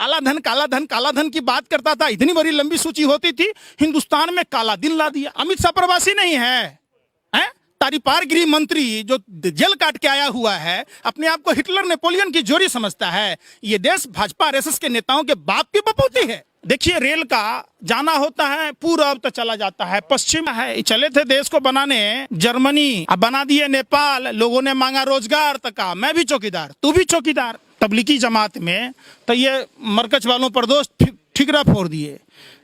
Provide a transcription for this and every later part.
काला धन काला धन काला धन की बात करता था, इतनी बड़ी लंबी सूची होती थी, हिंदुस्तान में काला दिन ला दिया। अमित शाह प्रवासी नहीं है, हैं? तारीपार गृह मंत्री जो जेल काट के आया हुआ है, अपने आप को हिटलर नेपोलियन की जोड़ी समझता है। ये देश भाजपा आरएसएस के नेताओं के बाप की बपौती है। देखिए, रेल का जाना होता है पूरब तो चला जाता है पश्चिम है। चले थे देश को बनाने जर्मनी, अब बना दिए नेपाल। लोगों ने मांगा रोजगार, तो कहा मैं भी चौकीदार, तू भी चौकीदार। तबलीगी जमात में तो ये मरकज वालों पर दोष ठिकरा फोड़ दिए।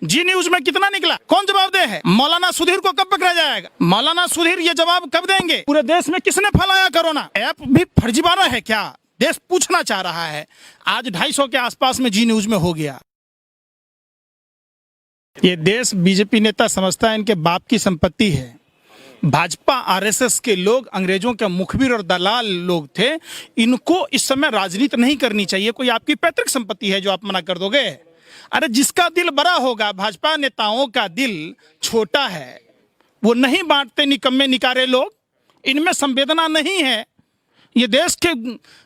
जी न्यूज में कितना निकला, कौन जवाब दे है? मौलाना सुधीर को कब पकड़ा जाएगा? मौलाना सुधीर ये जवाब कब देंगे? पूरे देश में किसने फैलाया कोरोना? ऐप भी फर्जीवाड़ा है क्या? देश पूछना चाह रहा है। आज 250 के आसपास में जी न्यूज में हो गया। ये देश बीजेपी नेता समझता है इनके बाप की संपत्ति है। भाजपा आरएसएस के लोग अंग्रेजों के मुखबिर और दलाल लोग थे। इनको इस समय राजनीति नहीं करनी चाहिए। कोई आपकी पैतृक संपत्ति है जो आप मना कर दोगे? अरे जिसका दिल बड़ा होगा, भाजपा नेताओं का दिल छोटा है, वो नहीं बांटते निकम्मे निकारे लोग, इनमें संवेदना नहीं है। ये देश के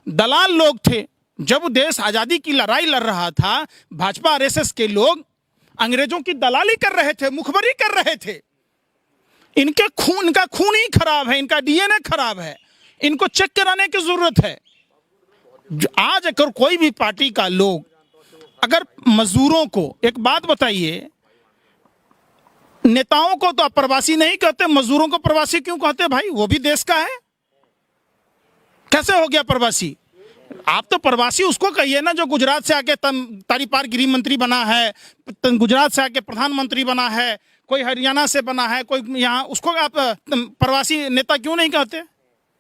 दलाल लोग थे। जब देश आजादी की लड़ाई लड़ रहा था, भाजपा आरएसएस के लोग अंग्रेजों की दलाली कर रहे थे, मुखबरी कर रहे थे। इनका खून ही खराब है, इनका डीएनए खराब है, इनको चेक कराने की जरूरत है। आज अगर कोई भी पार्टी का लोग अगर मजदूरों को, एक बात बताइए, नेताओं को तो आप प्रवासी नहीं कहते, मजदूरों को प्रवासी क्यों कहते भाई? वो भी देश का है। कैसे हो गया प्रवासी? आप तो प्रवासी उसको कहिए ना जो गुजरात से आके तारीपार गृह मंत्री बना है, गुजरात से आके प्रधानमंत्री बना है, कोई हरियाणा से बना है, कोई यहाँ, उसको आप प्रवासी नेता क्यों नहीं कहते?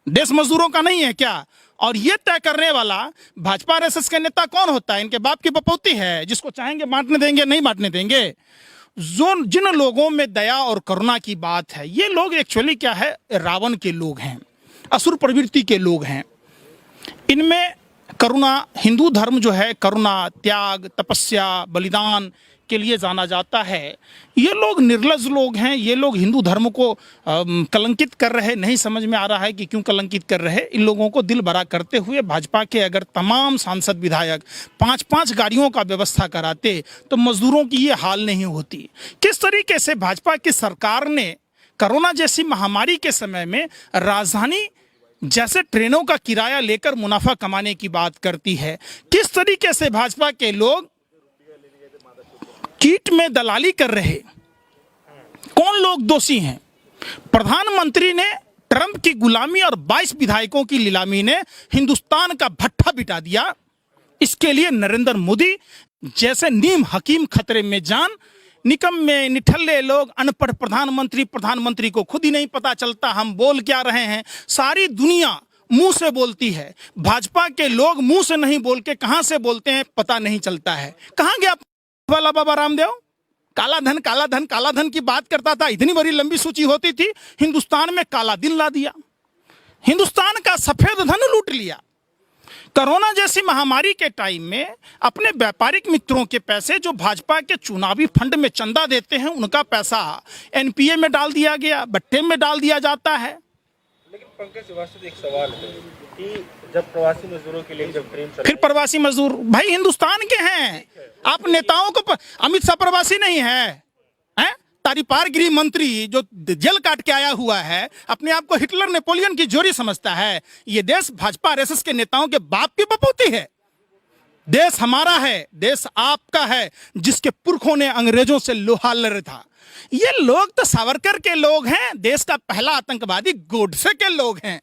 देश मजदूरों का नहीं है क्या? और ये तय करने वाला भाजपा आरएसएस के नेता कौन होता है? इनके बाप की बपौती है, जिसको चाहेंगे बांटने देंगे, नहीं बांटने देंगे। जिन लोगों में दया और करुणा की बात है, ये लोग एक्चुअली क्या है, रावण के लोग हैं, असुर प्रवृत्ति के लोग हैं। इनमें करुणा, हिंदू धर्म जो है करुणा, त्याग, तपस्या, बलिदान के लिए जाना जाता है। ये लोग निर्लज लोग हैं। ये लोग हिंदू धर्म को कलंकित कर रहे, नहीं समझ में आ रहा है कि क्यों कलंकित कर रहे। इन लोगों को दिल बड़ा करते हुए भाजपा के अगर तमाम सांसद विधायक 5-5 गाड़ियों का व्यवस्था कराते तो मजदूरों की ये हाल नहीं होती। किस तरीके से भाजपा की सरकार ने कोरोना जैसी महामारी के समय में राजधानी जैसे ट्रेनों का किराया लेकर मुनाफा कमाने की बात करती है। किस तरीके से भाजपा के लोग कीट में दलाली कर रहे। कौन लोग दोषी हैं? प्रधानमंत्री ने ट्रंप की गुलामी और 22 विधायकों की नीलामी ने हिंदुस्तान का भट्ठा बिठा दिया। इसके लिए नरेंद्र मोदी जैसे नीम हकीम खतरे में जान, निकम्मे निठल्ले लोग, अनपढ़ प्रधानमंत्री को खुद ही नहीं पता चलता हम बोल क्या रहे हैं। सारी दुनिया मुंह से बोलती है, भाजपा के लोग मुंह से नहीं बोल के कहां से बोलते हैं पता नहीं चलता है। कहां गया वाला बाबा रामदेव? काला धन काला धन काला धन की बात करता था, इतनी बड़ी लंबी सूची होती थी, हिंदुस्तान में काला दिन ला दिया, हिंदुस्तान का सफेद धन लूट लिया। कोरोना जैसी महामारी के टाइम में अपने व्यापारिक मित्रों के पैसे जो भाजपा के चुनावी फंड में चंदा देते हैं, उनका पैसा एनपीए में डाल दिया गया, बट्टे में डाल दिया जाता है। लेकिन पंकज श्रीवास्तव, एक सवाल है कि जब प्रवासी मजदूरों के लिए जब ट्रेन, फिर प्रवासी मजदूर भाई हिंदुस्तान के हैं। आप नेताओं को अमित शाह प्रवासी नहीं है, हैं? तारीपार गृह मंत्री जो जेल काट के आया हुआ है, अपने आप को हिटलर नेपोलियन की जोड़ी समझता है। ये देश भाजपा आरएसएस के नेताओं के बाप की बपौती है। देश हमारा है, देश आपका है, जिसके पुरखों ने अंग्रेजों से लोहा लड़ा था। ये लोग तो सावरकर के लोग हैं, देश का पहला आतंकवादी गोडसे के लोग हैं।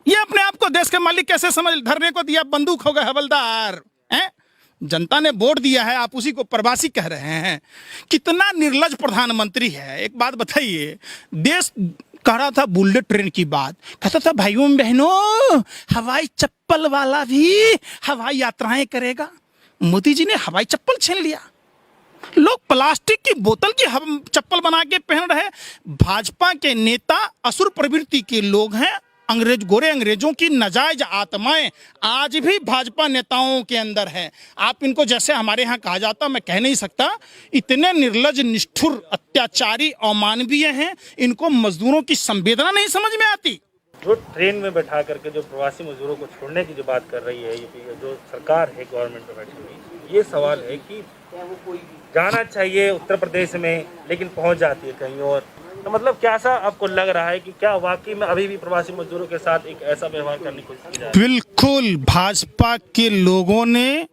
ये अपने आप को देश के मालिक कैसे समझ, धरने को दिया बंदूक हो गए हवलदार, हैं? जनता ने वोट दिया है, आप उसी को प्रवासी कह रहे हैं। कितना निर्लज प्रधानमंत्री है। एक बात बताइए, देश कह रहा था बुलेट ट्रेन की बात, कहता था भाइयों बहनों हवाई चप्पल वाला भी हवाई यात्राएं करेगा। मोदी जी ने हवाई चप्पल छीन लिया। लोग प्लास्टिक की बोतल की चप्पल बना के पहन रहे। भाजपा के नेता असुर प्रवृत्ति के लोग हैं। गोरे अंग्रेजों की नाजायज आत्माएं आज भी भाजपा नेताओं के अंदर है। आप इनको जैसे हमारे यहाँ कहा जाता, मैं कह नहीं सकता, इतने निर्लज, निष्ठुर, अत्याचारी, अमानवीय हैं। इनको मजदूरों की संवेदना नहीं समझ में आती। जो ट्रेन में बैठा करके जो प्रवासी मजदूरों को छोड़ने की जो बात कर रही है, जो सरकार है गवर्नमेंट में बैठी हुई, ये सवाल है कि जाना चाहिए उत्तर प्रदेश में लेकिन पहुंच जाती है कहीं और, तो मतलब क्या सा आपको लग रहा है कि क्या वाकई में अभी भी प्रवासी मजदूरों के साथ एक ऐसा व्यवहार करने की कोशिश की जा रही है? बिल्कुल, भाजपा के लोगों ने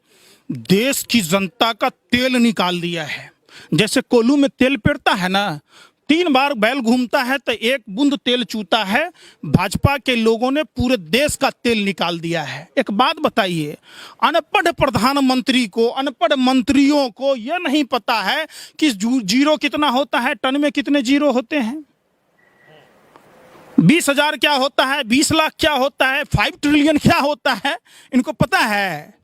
देश की जनता का तेल निकाल दिया है। जैसे कोल्हू में तेल पेरता है ना, 3 बार बैल घूमता है तो 1 बूंद तेल चूता है। भाजपा के लोगों ने पूरे देश का तेल निकाल दिया है। एक बात बताइए, अनपढ़ प्रधानमंत्री को, अनपढ़ मंत्रियों को यह नहीं पता है कि जीरो कितना होता है, टन में कितने जीरो होते हैं, 20,000 क्या होता है, 20 लाख क्या होता है, 5 ट्रिलियन क्या होता है, इनको पता है?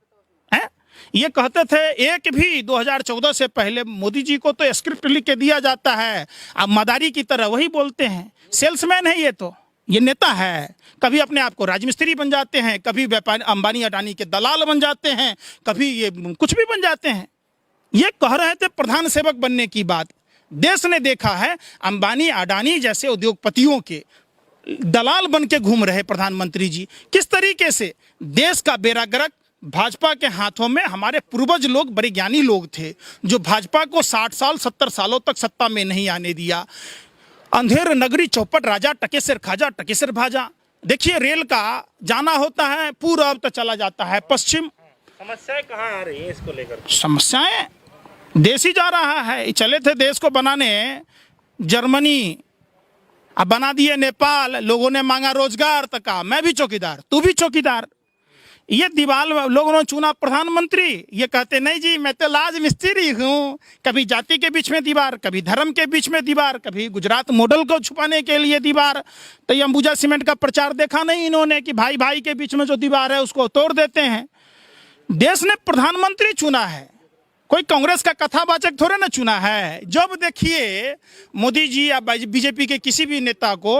ये कहते थे एक भी 2014 से पहले मोदी जी को तो स्क्रिप्ट लिख के दिया जाता है, अब मदारी की तरह वही बोलते हैं। सेल्समैन है ये नेता है। कभी अपने आप को राजमिस्त्री बन जाते हैं, कभी व्यापारी अंबानी अडानी के दलाल बन जाते हैं, कभी ये कुछ भी बन जाते हैं। ये कह रहे थे प्रधान सेवक बनने की बात। देश ने देखा है अंबानी अडानी जैसे उद्योगपतियों के दलाल बन के घूम रहे प्रधानमंत्री जी, किस तरीके से देश का बेड़ा गर्क भाजपा के हाथों में। हमारे पूर्वज लोग बड़े ज्ञानी लोग थे जो भाजपा को 60 साल 70 सालों तक सत्ता में नहीं आने दिया। अंधेर नगरी चौपट राजा, टकेसर खाजा टकेसर भाजा। देखिए, रेल का जाना होता है पूरब तो चला जाता है पश्चिम। समस्याएं कहाँ आ रही हैं इसको लेकर? समस्याएं देश ही जा रहा है। चले थे देश को बनाने जर्मनी, अब बना दिए नेपाल। लोगों ने मांगा रोजगार तो कहा मैं भी चौकीदार, तू भी चौकीदार। ये दीवाल लोगों ने चुना प्रधानमंत्री, ये कहते नहीं जी मैं तो लाज मिस्त्री हूँ। कभी जाति के बीच में दीवार, कभी धर्म के बीच में दीवार, कभी गुजरात मॉडल को छुपाने के लिए दीवार। तो ये अंबुजा सीमेंट का प्रचार देखा नहीं इन्होंने कि भाई भाई के बीच में जो दीवार है उसको तोड़ देते हैं। देश ने प्रधानमंत्री चुना है, कोई कांग्रेस का कथावाचक थोड़े ना चुना है। जब देखिए मोदी जी या बीजेपी के किसी भी नेता को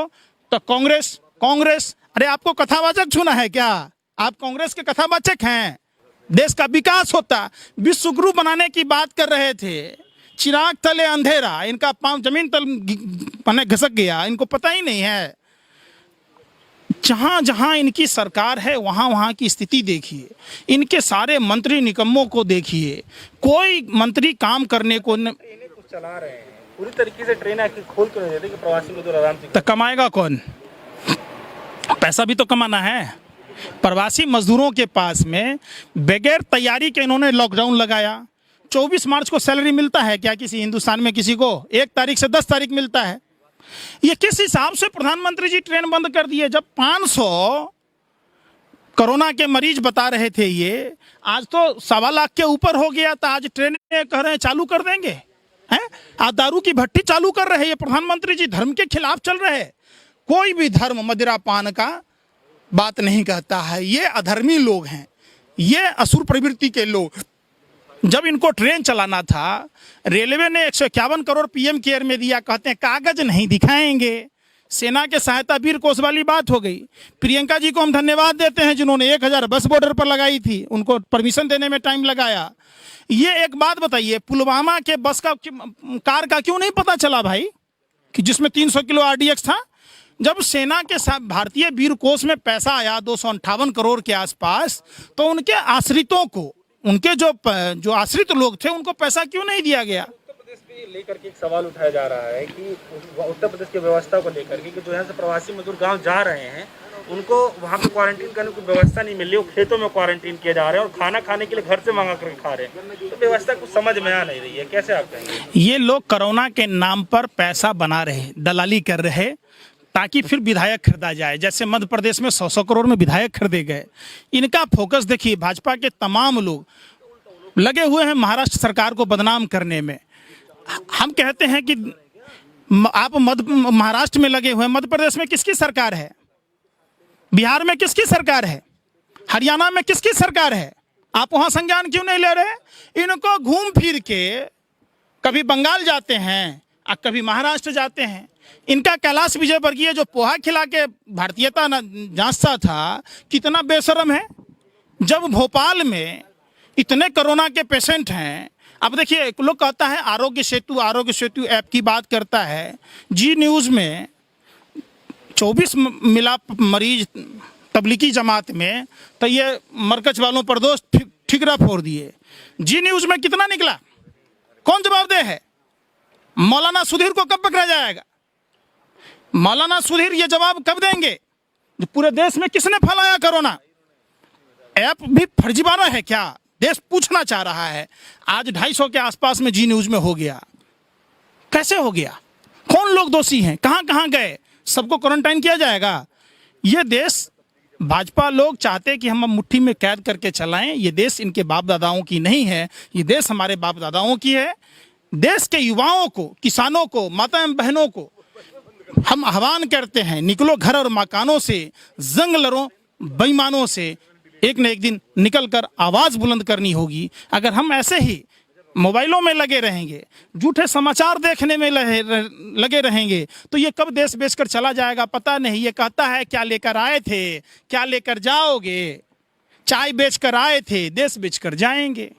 तो कांग्रेस। अरे आपको कथावाचक चुना है क्या? आप कांग्रेस के कथावाचक हैं। देश का विकास होता, विश्व गुरु बनाने की बात कर रहे थे, चिराग तले अंधेरा, इनका पांव जमीन तल घसक गया, इनको पता ही नहीं है। जहां जहां इनकी सरकार है वहां वहां की स्थिति देखिए, इनके सारे मंत्री निकम्मों को देखिए, कोई मंत्री काम करने को इन्हें कुछ चला रहे हैं पूरी तरीके से। ट्रेन आके खोल क्यों नहीं देते कि प्रवासी मजदूर आराम से? तो कमाएगा कौन? पैसा भी तो कमाना है। प्रवासी मजदूरों के पास में बगैर तैयारी के इन्होंने लॉकडाउन लगाया। 24 मार्च को सैलरी मिलता है क्या किसी हिंदुस्तान में? किसी को 1 तारीख से 10 तारीख मिलता है। ये किस हिसाब से प्रधानमंत्री जी ट्रेन बंद कर दिए? जब 500 कोरोना के मरीज बता रहे थे, ये आज तो 1.25 लाख के ऊपर हो गया, तो आज ट्रेन कह रहे हैं चालू कर देंगे हैं। आज दारू की भट्टी चालू कर रहे हैं ये प्रधानमंत्री जी, धर्म के खिलाफ चल रहे हैं। कोई भी धर्म मदिरा पान का बात नहीं कहता है। ये अधर्मी लोग हैं, ये असुर प्रवृत्ति के लोग। जब इनको ट्रेन चलाना था, रेलवे ने 151 करोड़ पीएम केयर में दिया, कहते हैं कागज नहीं दिखाएंगे। सेना के सहायता वीर कोष वाली बात हो गई। प्रियंका जी को हम धन्यवाद देते हैं जिन्होंने 1000 बस बॉर्डर पर लगाई थी, उनको परमिशन देने में टाइम लगाया। ये एक बात बताइए, पुलवामा के बस का कार का क्यों नहीं पता चला भाई, कि जिसमें 300 किलो RDX था? जब सेना के साथ भारतीय वीर कोष में पैसा आया 258 करोड़ के आसपास, तो उनके आश्रितों को, उनके जो आश्रित लोग थे उनको पैसा क्यों नहीं दिया गया? उत्तर प्रदेश भी लेकर के एक सवाल उठाया जा रहा है कि उत्तर प्रदेश की व्यवस्था को लेकर के, जो यहाँ से प्रवासी मजदूर गांव जा रहे हैं उनको वहाँ पे क्वारंटीन करने की व्यवस्था नहीं मिल रही, वो खेतों में क्वारंटीन किए जा रहे हैं और खाना खाने के लिए घर से मंगा करके खा रहे हैं। तो व्यवस्था कुछ समझ में आ नहीं रही है, कैसे आप कहेंगे? ये लोग कोरोना के नाम पर पैसा बना रहे, दलाली कर रहे, ताकि फिर विधायक खरीदा जाए। जैसे मध्य प्रदेश में 100 करोड़ में विधायक खरीदे गए। इनका फोकस देखिए, भाजपा के तमाम लोग लगे हुए हैं महाराष्ट्र सरकार को बदनाम करने में। हम कहते हैं कि आप महाराष्ट्र में लगे हुए हैं, मध्य प्रदेश में किसकी सरकार है? बिहार में किसकी सरकार है? हरियाणा में किसकी सरकार है? आप वहां संज्ञान क्यों नहीं ले रहे? इनको घूम फिर के कभी बंगाल जाते हैं और कभी महाराष्ट्र जाते हैं। इनका कैलाश विजयवर्गीय जो पोहा खिला के भारतीयता जांचता था, कितना बेशरम है। जब भोपाल में इतने कोरोना के पेशेंट हैं, अब देखिए लोग कहता है आरोग्य सेतु ऐप की बात करता है। जी न्यूज़ में 24 मिला मरीज तबलीगी जमात में, तो ये मरकज वालों पर दोष ठिकरा फोड़ दिए। जी न्यूज में कितना निकला, कौन जवाबदेह है? मौलाना सुधीर को कब पकड़ा जाएगा? मौलाना सुधीर ये जवाब कब देंगे? जो पूरे देश में किसने फैलाया कोरोना? ऐप भी फर्जीवाड़ा है क्या? देश पूछना चाह रहा है। आज 250 के आसपास में जी न्यूज में हो गया। कैसे हो गया? कौन लोग दोषी हैं? कहां कहां गए? सबको क्वारंटाइन किया जाएगा? ये देश भाजपा लोग चाहते हैं कि हम मुट्ठी में कैद करके चलाएं। ये देश इनके बाप दादाओं की नहीं है, ये देश हमारे बाप दादाओं की है। देश के युवाओं को, किसानों को, माता एवं बहनों को हम आह्वान करते हैं, निकलो घर और मकानों से, जंग लड़ो बेईमानों से। एक न एक दिन निकलकर आवाज बुलंद करनी होगी। अगर हम ऐसे ही मोबाइलों में लगे रहेंगे, झूठे समाचार देखने में लगे रहेंगे, तो ये कब देश बेचकर चला जाएगा पता नहीं। ये कहता है क्या लेकर आए थे, क्या लेकर जाओगे? चाय बेचकर आए थे, देश बेचकर जाएंगे।